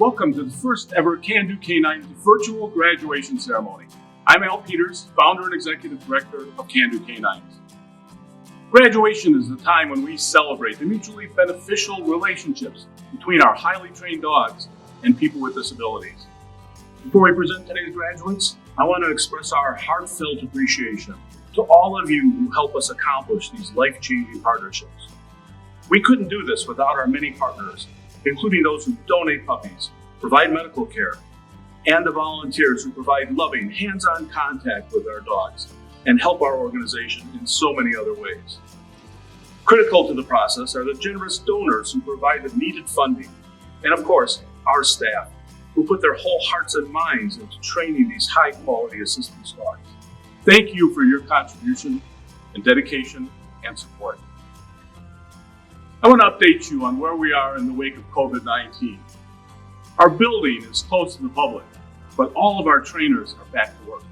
Welcome to the first ever Can Do K9 virtual graduation ceremony. I'm Al Peters, founder and executive director of Can Do K9s. Graduation is the time when we celebrate the mutually beneficial relationships between our highly trained dogs and people with disabilities. Before we present today's graduates, I want to express our heartfelt appreciation to all of you who help us accomplish these life-changing partnerships. We couldn't do this without our many partners, including those who donate puppies, provide medical care, and the volunteers who provide loving, hands-on contact with our dogs and help our organization in so many other ways. Critical to the process are the generous donors who provide the needed funding, and of course, our staff, who put their whole hearts and minds into training these high-quality assistance dogs. Thank you for your contribution and dedication and support. I want to update you on where we are in the wake of COVID-19. Our building is closed to the public, but all of our trainers are back to work.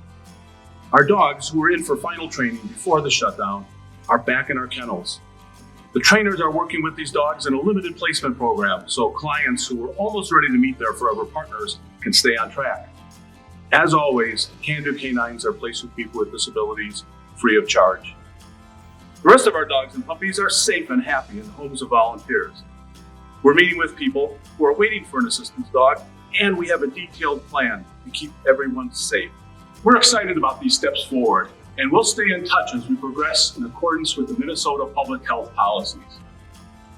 Our dogs who were in for final training before the shutdown are back in our kennels. The trainers are working with these dogs in a limited placement program, so clients who are almost ready to meet their forever partners can stay on track. As always, Can Do K9s are placed with people with disabilities free of charge. The rest of our dogs and puppies are safe and happy in the homes of volunteers. We're meeting with people who are waiting for an assistance dog, and we have a detailed plan to keep everyone safe. We're excited about these steps forward, and we'll stay in touch as we progress in accordance with the Minnesota public health policies.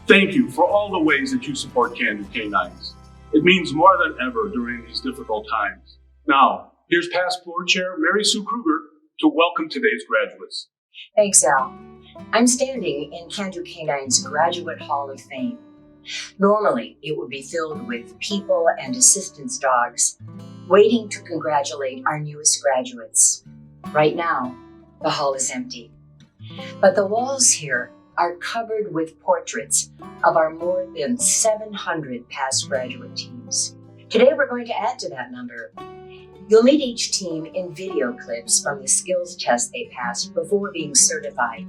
Thank you for all the ways that you support Can Do K9s. It means more than ever during these difficult times. Now, here's past board chair Mary Sue Kruger to welcome today's graduates. Thanks, Al. I'm standing in Can Do K9's Graduate Hall of Fame. Normally, it would be filled with people and assistance dogs waiting to congratulate our newest graduates. Right now, the hall is empty. But the walls here are covered with portraits of our more than 700 past graduate teams. Today, we're going to add to that number. You'll meet each team in video clips from the skills test they passed before being certified,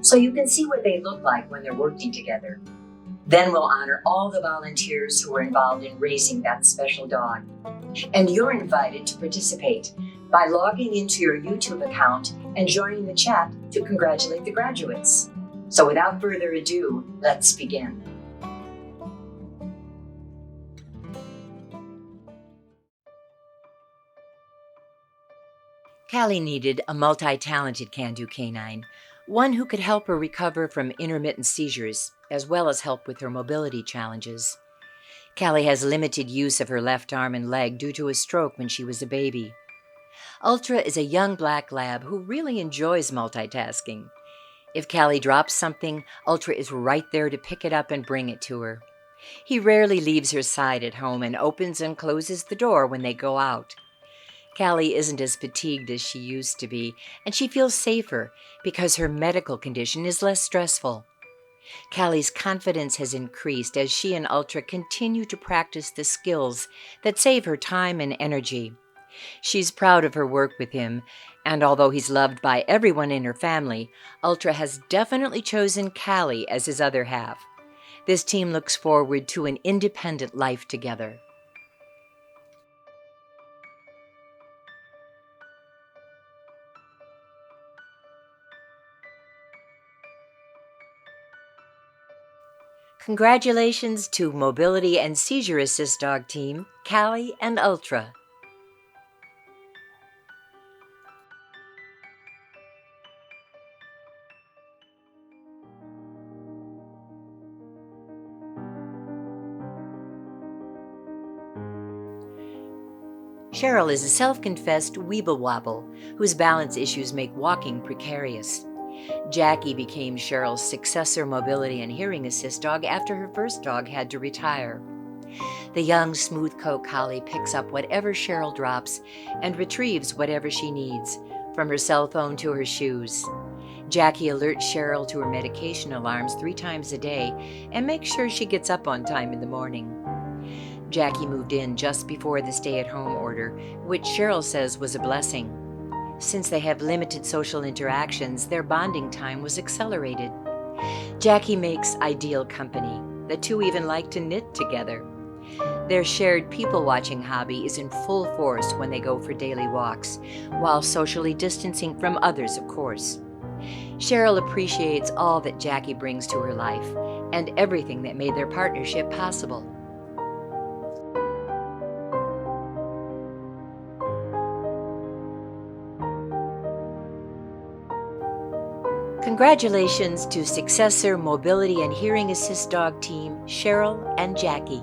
so you can see what they look like when they're working together. Then we'll honor all the volunteers who were involved in raising that special dog. And you're invited to participate by logging into your YouTube account and joining the chat to congratulate the graduates. So without further ado, let's begin. Callie needed a multi-talented Can Do K9, one who could help her recover from intermittent seizures, as well as help with her mobility challenges. Callie has limited use of her left arm and leg due to a stroke when she was a baby. Ultra is a young black lab who really enjoys multitasking. If Callie drops something, Ultra is right there to pick it up and bring it to her. He rarely leaves her side at home and opens and closes the door when they go out. Callie isn't as fatigued as she used to be, and she feels safer because her medical condition is less stressful. Callie's confidence has increased as she and Ultra continue to practice the skills that save her time and energy. She's proud of her work with him, and although he's loved by everyone in her family, Ultra has definitely chosen Callie as his other half. This team looks forward to an independent life together. Congratulations to Mobility and Seizure Assist Dog Team, Callie and Ultra. Cheryl is a self-confessed weeble wobble whose balance issues make walking precarious. Jackie became Cheryl's successor mobility and hearing assist dog after her first dog had to retire. The young smooth coat collie picks up whatever Cheryl drops and retrieves whatever she needs, from her cell phone to her shoes. Jackie alerts Cheryl to her medication alarms 3 times a day and makes sure she gets up on time in the morning. Jackie moved in just before the stay-at-home order, which Cheryl says was a blessing. Since they have limited social interactions, their bonding time was accelerated. Jackie makes ideal company. The two even like to knit together. Their shared people-watching hobby is in full force when they go for daily walks, while socially distancing from others, of course. Cheryl appreciates all that Jackie brings to her life and everything that made their partnership possible. Congratulations to Successor Mobility and Hearing Assist Dog Team, Cheryl and Jackie.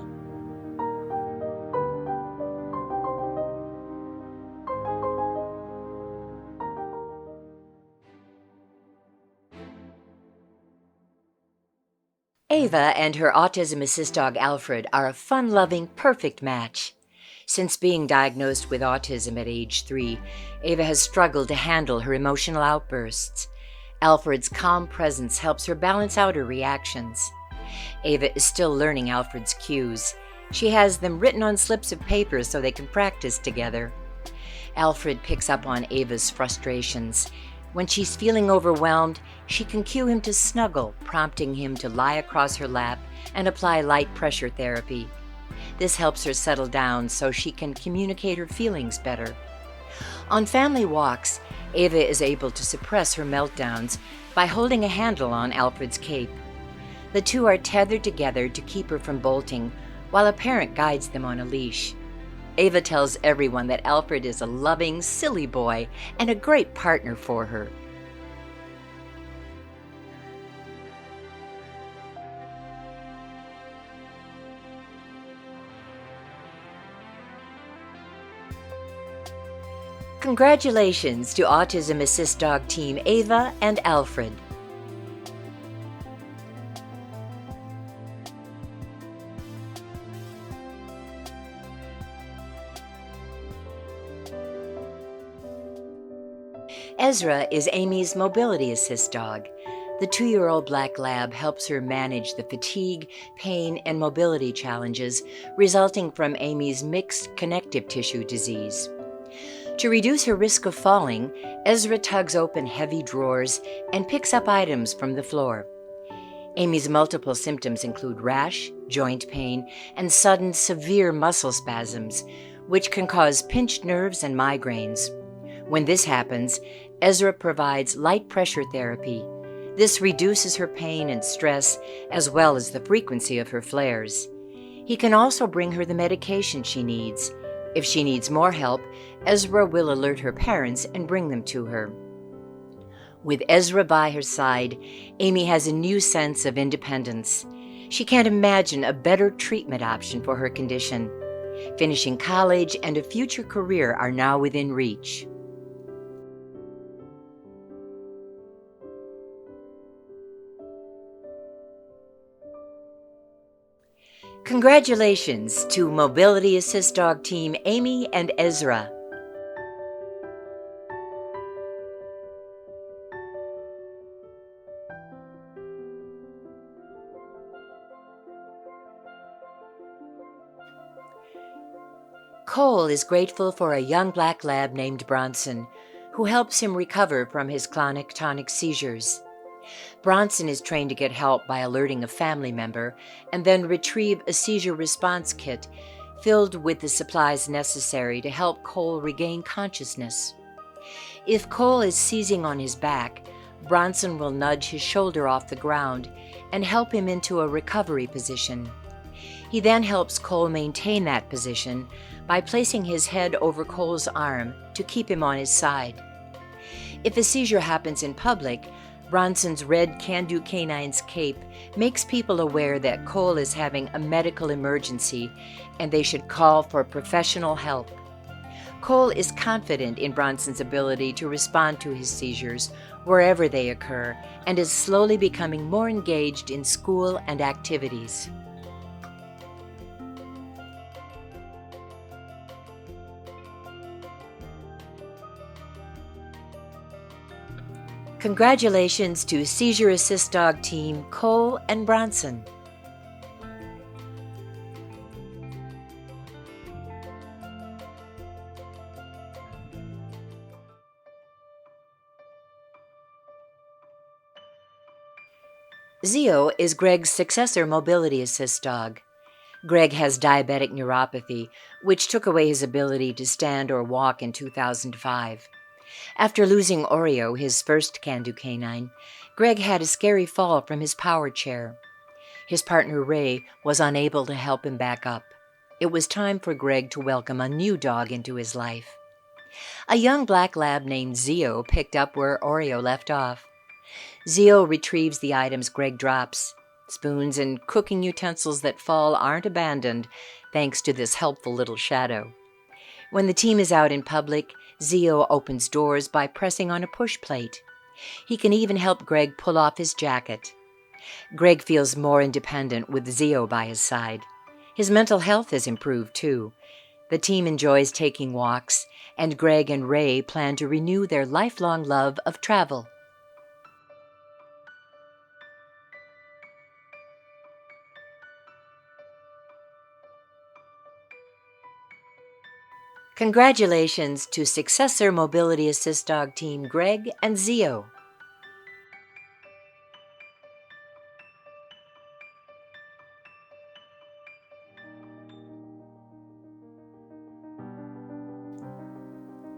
Ava and her autism assist dog Alfred are a fun-loving, perfect match. Since being diagnosed with autism at age 3, Ava has struggled to handle her emotional outbursts. Alfred's calm presence helps her balance out her reactions. Ava is still learning Alfred's cues. She has them written on slips of paper so they can practice together. Alfred picks up on Ava's frustrations. When she's feeling overwhelmed, she can cue him to snuggle, prompting him to lie across her lap and apply light pressure therapy. This helps her settle down so she can communicate her feelings better. On family walks, Ava is able to suppress her meltdowns by holding a handle on Alfred's cape. The two are tethered together to keep her from bolting, while a parent guides them on a leash. Ava tells everyone that Alfred is a loving, silly boy and a great partner for her. Congratulations to Autism Assist Dog Team Ava and Alfred. Ezra is Amy's mobility assist dog. The 2-year-old black lab helps her manage the fatigue, pain, and mobility challenges resulting from Amy's mixed connective tissue disease. To reduce her risk of falling, Ezra tugs open heavy drawers and picks up items from the floor. Amy's multiple symptoms include rash, joint pain, and sudden severe muscle spasms, which can cause pinched nerves and migraines. When this happens, Ezra provides light pressure therapy. This reduces her pain and stress, as well as the frequency of her flares. He can also bring her the medication she needs. If she needs more help, Ezra will alert her parents and bring them to her. With Ezra by her side, Amy has a new sense of independence. She can't imagine a better treatment option for her condition. Finishing college and a future career are now within reach. Congratulations to Mobility Assist Dog Team Amy and Ezra. Cole is grateful for a young black lab named Bronson, who helps him recover from his clonic-tonic seizures. Bronson is trained to get help by alerting a family member and then retrieve a seizure response kit filled with the supplies necessary to help Cole regain consciousness. If Cole is seizing on his back, Bronson will nudge his shoulder off the ground and help him into a recovery position. He then helps Cole maintain that position by placing his head over Cole's arm to keep him on his side. If a seizure happens in public, Bronson's red Can-Do Canine's cape makes people aware that Cole is having a medical emergency and they should call for professional help. Cole is confident in Bronson's ability to respond to his seizures wherever they occur and is slowly becoming more engaged in school and activities. Congratulations to Seizure Assist Dog Team Cole and Bronson. Zio is Greg's successor mobility assist dog. Greg has diabetic neuropathy, which took away his ability to stand or walk in 2005. After losing Oreo, his first can-do canine, Greg had a scary fall from his power chair. His partner Ray was unable to help him back up. It was time for Greg to welcome a new dog into his life. A young black lab named Zio picked up where Oreo left off. Zio retrieves the items Greg drops. Spoons and cooking utensils that fall aren't abandoned, thanks to this helpful little shadow. When the team is out in public, Zio opens doors by pressing on a push plate. He can even help Greg pull off his jacket. Greg feels more independent with Zio by his side. His mental health has improved, too. The team enjoys taking walks, and Greg and Ray plan to renew their lifelong love of travel. Congratulations to successor Mobility Assist Dog Team Greg and Zio.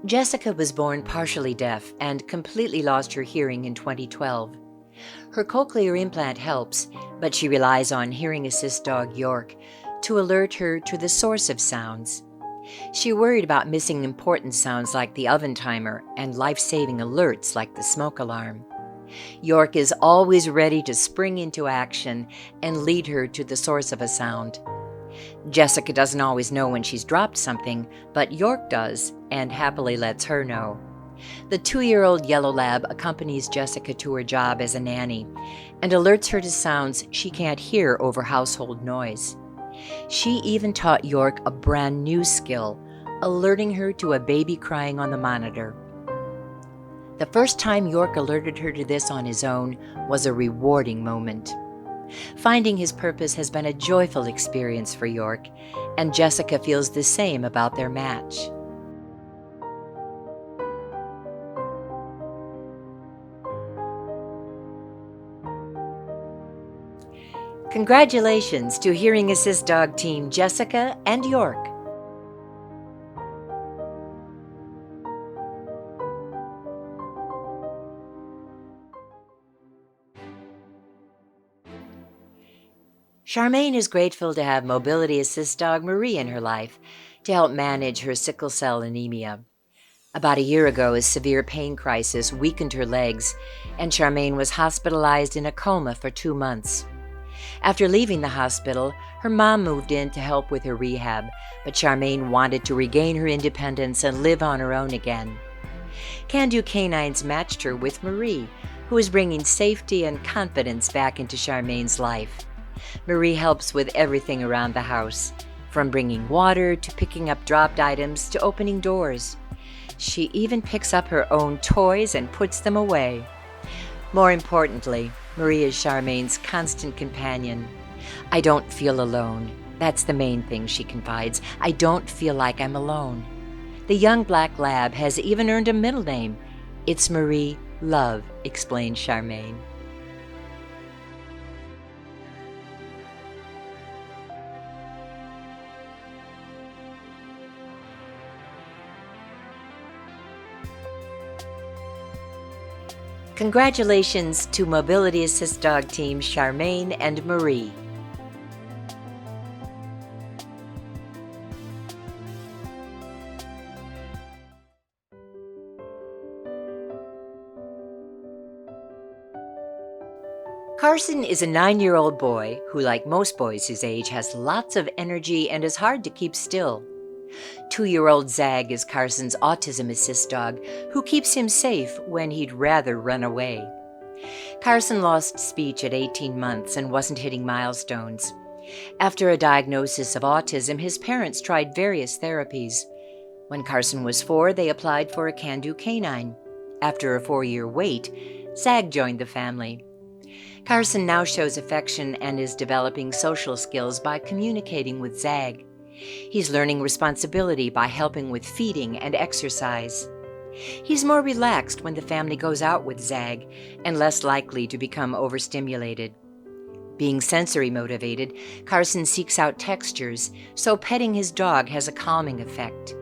Jessica was born partially deaf and completely lost her hearing in 2012. Her cochlear implant helps, but she relies on hearing assist dog York to alert her to the source of sounds. She worried about missing important sounds like the oven timer and life-saving alerts like the smoke alarm. York is always ready to spring into action and lead her to the source of a sound. Jessica doesn't always know when she's dropped something, but York does and happily lets her know. The 2-year-old yellow lab accompanies Jessica to her job as a nanny and alerts her to sounds she can't hear over household noise. She even taught York a brand new skill, alerting her to a baby crying on the monitor. The first time York alerted her to this on his own was a rewarding moment. Finding his purpose has been a joyful experience for York, and Jessica feels the same about their match. Congratulations to Hearing Assist Dog Team Jessica and York. Charmaine is grateful to have Mobility Assist Dog Marie in her life to help manage her sickle cell anemia. About a year ago, a severe pain crisis weakened her legs, and Charmaine was hospitalized in a coma for 2 months. After leaving the hospital, her mom moved in to help with her rehab, but Charmaine wanted to regain her independence and live on her own again. Can-Do Canines matched her with Marie, who is bringing safety and confidence back into Charmaine's life. Marie helps with everything around the house, from bringing water to picking up dropped items to opening doors. She even picks up her own toys and puts them away. More importantly, Marie is Charmaine's constant companion. "I don't feel alone. That's the main thing," she confides. "I don't feel like I'm alone." The young black lab has even earned a middle name. "It's Marie Love," explains Charmaine. Congratulations to Mobility Assist Dog Team Charmaine and Marie. Carson is a 9-year-old boy who, like most boys his age, has lots of energy and is hard to keep still. 2-year-old Zag is Carson's autism assist dog, who keeps him safe when he'd rather run away. Carson lost speech at 18 months and wasn't hitting milestones. After a diagnosis of autism, his parents tried various therapies. When Carson was 4, they applied for a Can-Do canine. After a 4-year wait, Zag joined the family. Carson now shows affection and is developing social skills by communicating with Zag. He's learning responsibility by helping with feeding and exercise. He's more relaxed when the family goes out with Zag and less likely to become overstimulated. Being sensory motivated, Carson seeks out textures, so petting his dog has a calming effect.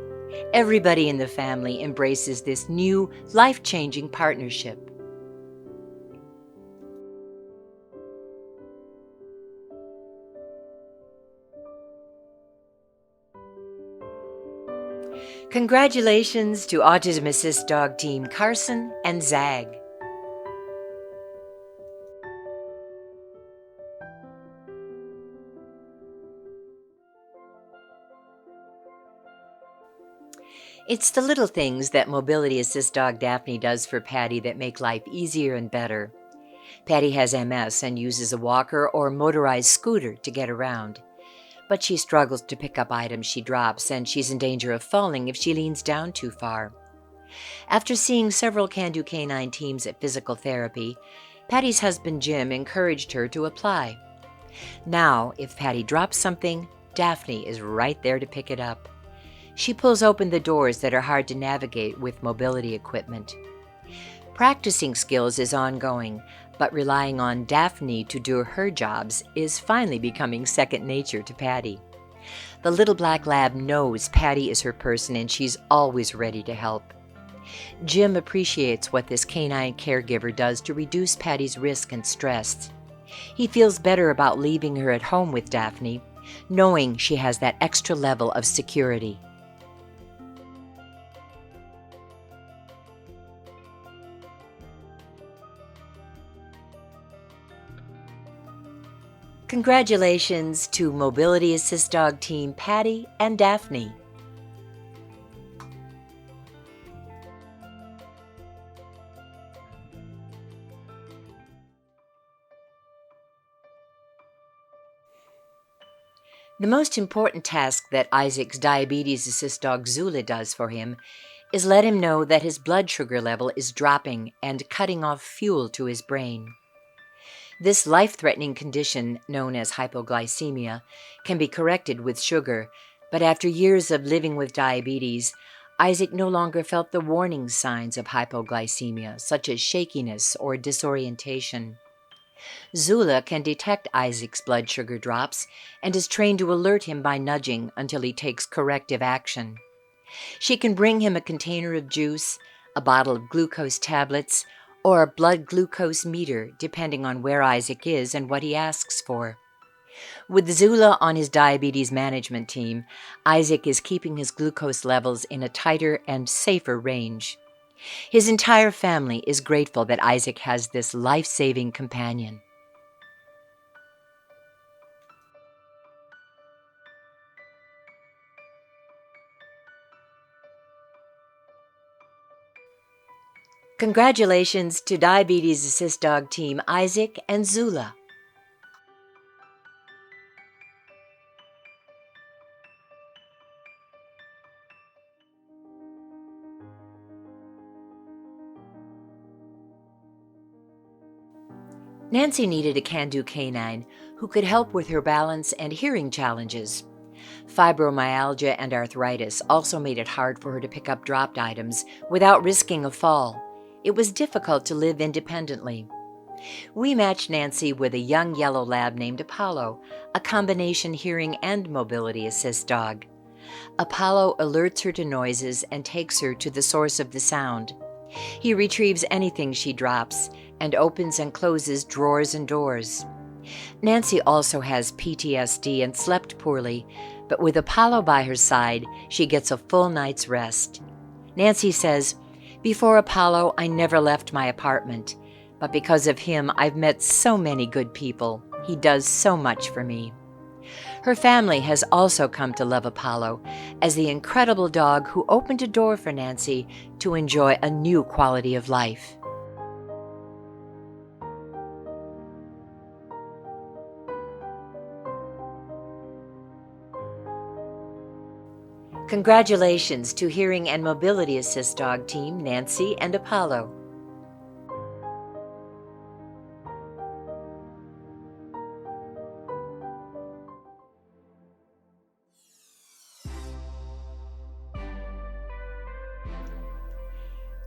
Everybody in the family embraces this new, life-changing partnership. Congratulations to Autism Assist Dog Team Carson and Zag. It's the little things that Mobility Assist Dog Daphne does for Patty that make life easier and better. Patty has MS and uses a walker or motorized scooter to get around. But she struggles to pick up items she drops, and she's in danger of falling if she leans down too far. After seeing several Can-Do Canine teams at physical therapy, Patty's husband Jim encouraged her to apply. Now, if Patty drops something, Daphne is right there to pick it up. She pulls open the doors that are hard to navigate with mobility equipment. Practicing skills is ongoing, but relying on Daphne to do her jobs is finally becoming second nature to Patty. The little black lab knows Patty is her person, and she's always ready to help. Jim appreciates what this canine caregiver does to reduce Patty's risk and stress. He feels better about leaving her at home with Daphne, knowing she has that extra level of security. Congratulations to Mobility Assist Dog Team Patty and Daphne. The most important task that Isaac's Diabetes Assist Dog Zula does for him is let him know that his blood sugar level is dropping and cutting off fuel to his brain. This life-threatening condition, known as hypoglycemia, can be corrected with sugar, but after years of living with diabetes, Isaac no longer felt the warning signs of hypoglycemia, such as shakiness or disorientation. Zula can detect Isaac's blood sugar drops and is trained to alert him by nudging until he takes corrective action. She can bring him a container of juice, a bottle of glucose tablets, or a blood glucose meter, depending on where Isaac is and what he asks for. With Zula on his diabetes management team, Isaac is keeping his glucose levels in a tighter and safer range. His entire family is grateful that Isaac has this life-saving companion. Congratulations to Diabetes Assist Dog Team Isaac and Zula. Nancy needed a can-do canine who could help with her balance and hearing challenges. Fibromyalgia and arthritis also made it hard for her to pick up dropped items without risking a fall. It was difficult to live independently. We matched Nancy with a young yellow lab named Apollo, a combination hearing and mobility assist dog. Apollo alerts her to noises and takes her to the source of the sound. He retrieves anything she drops and opens and closes drawers and doors. Nancy also has PTSD and slept poorly, but with Apollo by her side, she gets a full night's rest. Nancy says, "Before Apollo, I never left my apartment, but because of him, I've met so many good people. He does so much for me." Her family has also come to love Apollo as the incredible dog who opened a door for Nancy to enjoy a new quality of life. Congratulations to Hearing and Mobility Assist Dog Team Nancy and Apollo.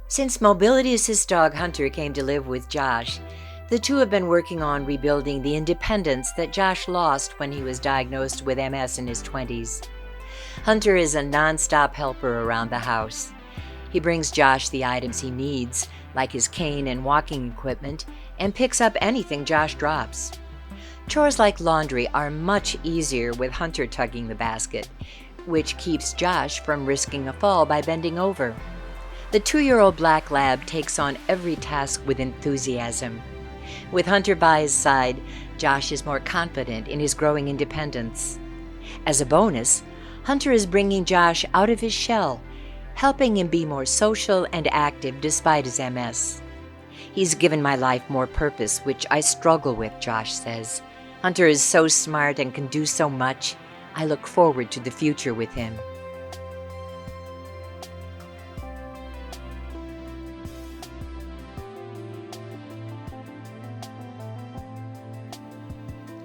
Since Mobility Assist Dog Hunter came to live with Josh, The two have been working on rebuilding the independence that Josh lost when he was diagnosed with MS in his 20s. Hunter is a nonstop helper around the house. He brings Josh the items he needs, like his cane and walking equipment, and picks up anything Josh drops. Chores like laundry are much easier with Hunter tugging the basket, which keeps Josh from risking a fall by bending over. The 2-year-old black lab takes on every task with enthusiasm. With Hunter by his side, Josh is more confident in his growing independence. As a bonus, Hunter is bringing Josh out of his shell, helping him be more social and active despite his MS. He's given my life more purpose, which I struggle with, Josh says. Hunter is so smart and can do so much. I look forward to the future with him.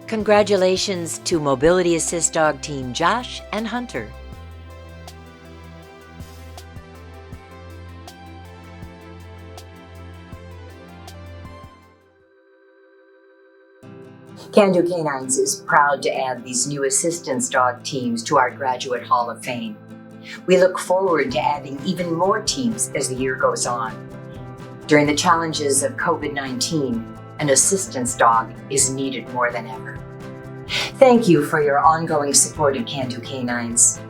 Congratulations to Mobility Assist Dog Team Josh and Hunter. Can Do Canines is proud to add these new assistance dog teams to our Graduate Hall of Fame. We look forward to adding even more teams as the year goes on. During the challenges of COVID-19, an assistance dog is needed more than ever. Thank you for your ongoing support of Can Do Canines.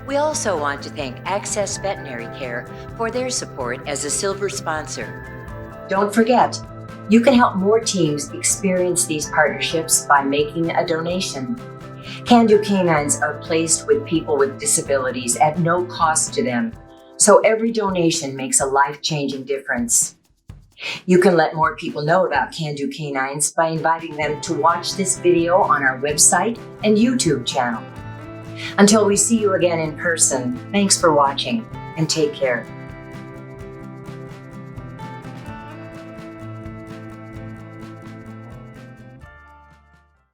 We also want to thank Access Veterinary Care for their support as a silver sponsor. Don't forget, you can help more teams experience these partnerships by making a donation. Can Do Canines are placed with people with disabilities at no cost to them, so every donation makes a life-changing difference. You can let more people know about Can Do Canines by inviting them to watch this video on our website and YouTube channel. Until we see you again in person, thanks for watching and take care.